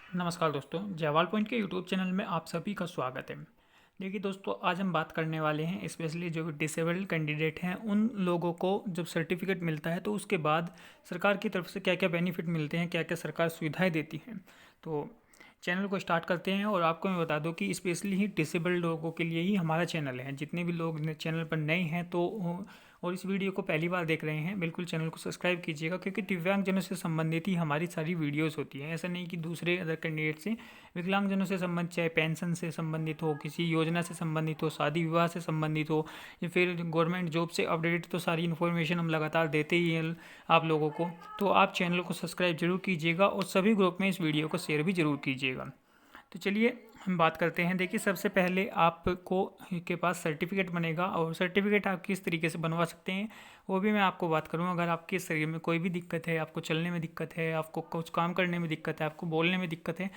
नमस्कार दोस्तों, जयवाल पॉइंट के यूट्यूब चैनल में आप सभी का स्वागत है। देखिए दोस्तों, आज हम बात करने वाले हैं स्पेशली जो डिसेबल्ड कैंडिडेट हैं उन लोगों को जब सर्टिफिकेट मिलता है तो उसके बाद सरकार की तरफ से क्या क्या बेनिफिट मिलते हैं, क्या क्या सरकार सुविधाएं देती हैं। तो चैनल को स्टार्ट करते हैं और आपको मैं बता दूं कि स्पेशली ही डिसेबल्ड लोगों के लिए ही हमारा चैनल है। जितने भी लोग चैनल पर नए हैं तो और इस वीडियो को पहली बार देख रहे हैं, बिल्कुल चैनल को सब्सक्राइब कीजिएगा, क्योंकि दिव्यांगजनों से संबंधित ही हमारी सारी वीडियोस होती हैं। ऐसा नहीं कि दूसरे अदर कैंडिडेट से विकलांगजनों से संबंधित, चाहे पेंशन से संबंधित हो, किसी योजना से संबंधित हो, शादी विवाह से संबंधित हो, या फिर गवर्नमेंट जॉब से अपडेटेड, तो सारी इन्फॉर्मेशन हम लगातार देते ही हैं आप लोगों को। तो आप चैनल को सब्सक्राइब जरूर कीजिएगा और सभी ग्रुप में इस वीडियो को शेयर भी जरूर कीजिएगा। तो चलिए हम बात करते हैं। देखिए, सबसे पहले आपको के पास सर्टिफिकेट बनेगा और सर्टिफिकेट आप किस तरीके से बनवा सकते हैं वो भी मैं आपको बात करूँ। अगर आपके शरीर में कोई भी दिक्कत है, आपको चलने में दिक्कत है, आपको कुछ काम करने में दिक्कत है, आपको बोलने में दिक्कत है,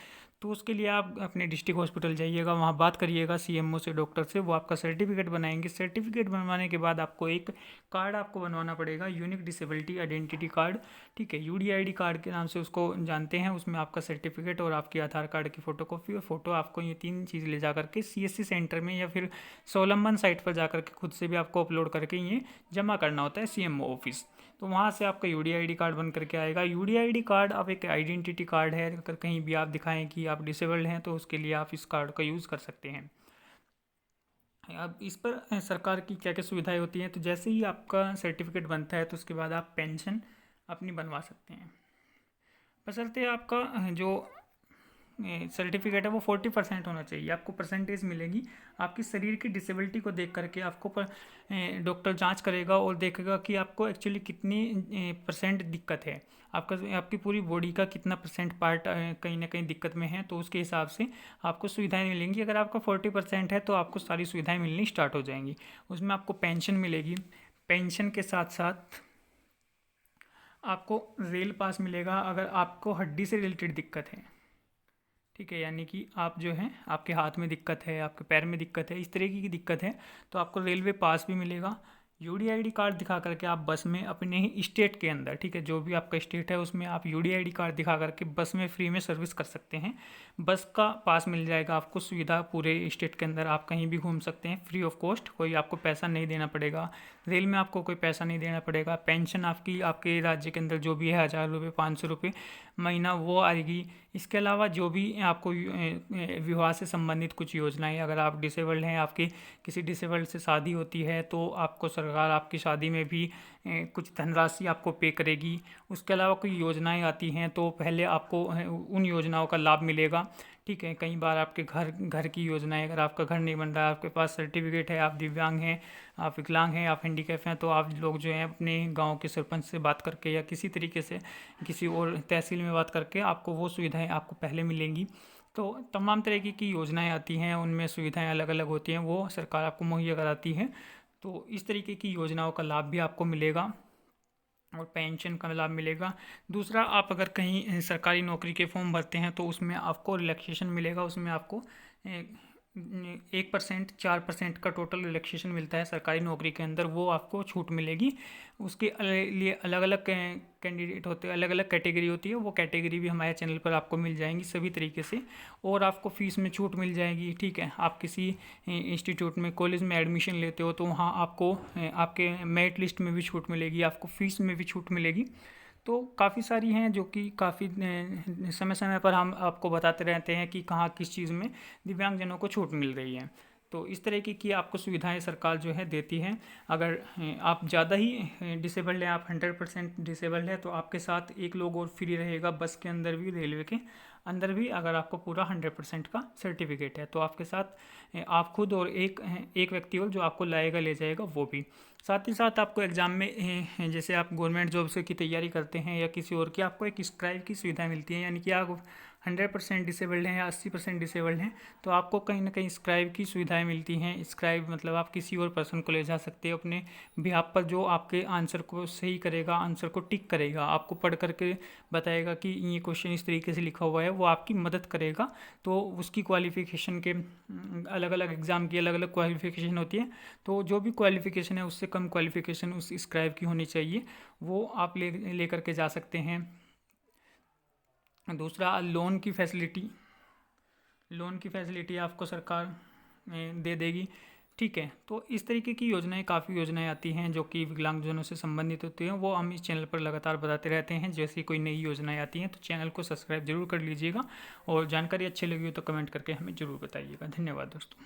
तो उसके लिए आप अपने डिस्ट्रिक्ट हॉस्पिटल जाइएगा, वहाँ बात करिएगा सीएमओ से, डॉक्टर से, वो आपका सर्टिफिकेट बनाएंगे। सर्टिफिकेट बनवाने के बाद आपको एक कार्ड आपको बनवाना पड़ेगा, यूनिक डिसेबिलिटी आइडेंटिटी कार्ड। ठीक है, यूडीआईडी कार्ड के नाम से उसको जानते हैं। उसमें आपका सर्टिफिकेट और आपकी आधार कार्ड की फ़ोटोकॉपी और फोटो, आपको ये तीन चीज़ ले जा करके सीएससी सेंटर में या फिर स्वावलंबन साइट पर जा करके खुद से भी आपको अपलोड करके ये जमा करना होता है सीएमओ ऑफिस। तो वहाँ से आपका यूडीआईडी कार्ड बन करके आएगा। यूडीआईडी कार्ड अब एक आइडेंटिटी कार्ड है, अगर कहीं भी आप दिखाएं कि आप डिसेबल्ड हैं तो उसके लिए आप इस कार्ड का यूज़ कर सकते हैं। अब इस पर सरकार की क्या क्या सुविधाएं होती हैं, तो जैसे ही आपका सर्टिफिकेट बनता है तो उसके बाद आप पेंशन अपनी बनवा सकते हैं। बशर्ते आपका जो सर्टिफिकेट है वो 40% होना चाहिए, आपको परसेंटेज मिलेगी। आपकी शरीर की डिसेबिलिटी को देख करके आपको डॉक्टर जांच करेगा और देखेगा कि आपको एक्चुअली कितनी परसेंट दिक्कत है, आपकी पूरी बॉडी का कितना परसेंट पार्ट कहीं ना कहीं दिक्कत में है, तो उसके हिसाब से आपको सुविधाएं मिलेंगी। अगर आपका 40% है तो आपको सारी सुविधाएं मिलनी स्टार्ट हो जाएंगी। उसमें आपको पेंशन मिलेगी। पेंशन के साथ साथ आपको रेल पास मिलेगा अगर आपको हड्डी से रिलेटेड दिक्कत है। ठीक है, यानी कि आप जो है, आपके हाथ में दिक्कत है, आपके पैर में दिक्कत है, इस तरीके की दिक्कत है, तो आपको रेलवे पास भी मिलेगा। यूडीआईडी कार्ड दिखा करके आप बस में अपने ही स्टेट के अंदर, ठीक है, जो भी आपका स्टेट है उसमें आप यूडीआईडी कार्ड दिखा करके बस में फ्री में सर्विस कर सकते हैं। बस का पास मिल जाएगा आपको, सुविधा पूरे स्टेट के अंदर आप कहीं भी घूम सकते हैं फ्री ऑफ कॉस्ट, कोई आपको पैसा नहीं देना पड़ेगा। रेल में आपको कोई पैसा नहीं देना पड़ेगा। पेंशन आपकी आपके राज्य के अंदर जो भी है, 1000 रुपये, 500 रुपये महीना, वो आएगी। इसके अलावा जो भी आपको विवाह से संबंधित कुछ योजनाएं, अगर आप डिसेबल्ड हैं, आपकी किसी डिसेबल्ड से शादी होती है तो आपको सरकार आपकी शादी में भी कुछ धनराशि आपको पे करेगी। उसके अलावा कोई योजनाएं आती हैं तो पहले आपको उन योजनाओं का लाभ मिलेगा। ठीक है, कई बार आपके घर घर की योजनाएं, अगर आपका घर नहीं बन रहा है, आपके पास सर्टिफिकेट है, आप दिव्यांग हैं, आप विकलांग हैं, आप हैंडीकैप हैं, तो आप लोग जो हैं अपने गांव के सरपंच से बात करके या किसी तरीके से किसी और तहसील में बात करके आपको वो सुविधाएं आपको पहले मिलेंगी। तो तमाम तरीके की योजनाएं आती हैं, उनमें सुविधाएं अलग अलग होती हैं, वो सरकार आपको मुहैया कराती है। तो इस तरीके की योजनाओं का लाभ भी आपको मिलेगा और पेंशन का लाभ मिलेगा। दूसरा, आप अगर कहीं सरकारी नौकरी के फॉर्म भरते हैं तो उसमें आपको रिलैक्सेशन मिलेगा। उसमें आपको 1%, 4% का टोटल रिलैक्सेशन मिलता है सरकारी नौकरी के अंदर, वो आपको छूट मिलेगी। उसके लिए अलग अलग कैंडिडेट होते हैं, अलग अलग कैटेगरी होती है, वो कैटेगरी भी हमारे चैनल पर आपको मिल जाएंगी सभी तरीके से। और आपको फीस में छूट मिल जाएगी। ठीक है, आप किसी इंस्टीट्यूट में, कॉलेज में एडमिशन लेते हो तो वहाँ आपको आपके मेरिट लिस्ट में भी छूट मिलेगी, आपको फीस में भी छूट मिलेगी। तो काफ़ी सारी हैं जो कि काफ़ी समय समय पर हम आपको बताते रहते हैं कि कहाँ किस चीज़ में दिव्यांगजनों को छूट मिल रही है। तो इस तरीके की आपको सुविधाएं सरकार जो है देती है। अगर आप ज़्यादा ही डिसेबल्ड हैं, आप 100% डिसेबल्ड है, तो आपके साथ एक लोग और फ्री रहेगा बस के अंदर भी, रेलवे के अंदर भी। अगर आपको पूरा 100% का सर्टिफिकेट है तो आपके साथ आप खुद और एक व्यक्ति और जो आपको लाएगा ले जाएगा वो भी। साथ ही साथ आपको एग्ज़ाम में जैसे आप गवर्नमेंट जॉब से की तैयारी करते हैं या किसी और की, आपको एक स्क्राइब की सुविधा मिलती है। यानी कि आप 100% डिसेबल्ड हैं या 80% डिसेबल्ड हैं तो आपको कहीं ना कहीं स्क्राइब की सुविधाएं मिलती हैं। स्क्राइब मतलब आप किसी और पर्सन को ले जा सकते हो अपने बिहाफ पर, जो आपके आंसर को सही करेगा, आंसर को टिक करेगा, आपको पढ़ करके बताएगा कि ये क्वेश्चन इस तरीके से लिखा हुआ है, वो आपकी मदद करेगा। तो उसकी क्वालिफिकेशन के अलग अलग एग्ज़ाम की अलग अलग क्वालिफिकेशन होती है, तो जो भी क्वालिफिकेशन है उससे कम क्वालिफिकेशन उस स्क्राइब की होनी चाहिए, वो आप ले करके जा सकते हैं। दूसरा, लोन की फैसिलिटी आपको सरकार दे देगी। ठीक है, तो इस तरीके की योजनाएं, काफ़ी योजनाएं आती हैं जो कि विकलांगजनों से संबंधित होती हैं, वो हम इस चैनल पर लगातार बताते रहते हैं। जैसी कोई नई योजनाएं आती हैं तो चैनल को सब्सक्राइब जरूर कर लीजिएगा, और जानकारी अच्छी लगी हो तो कमेंट करके हमें ज़रूर बताइएगा। धन्यवाद दोस्तों।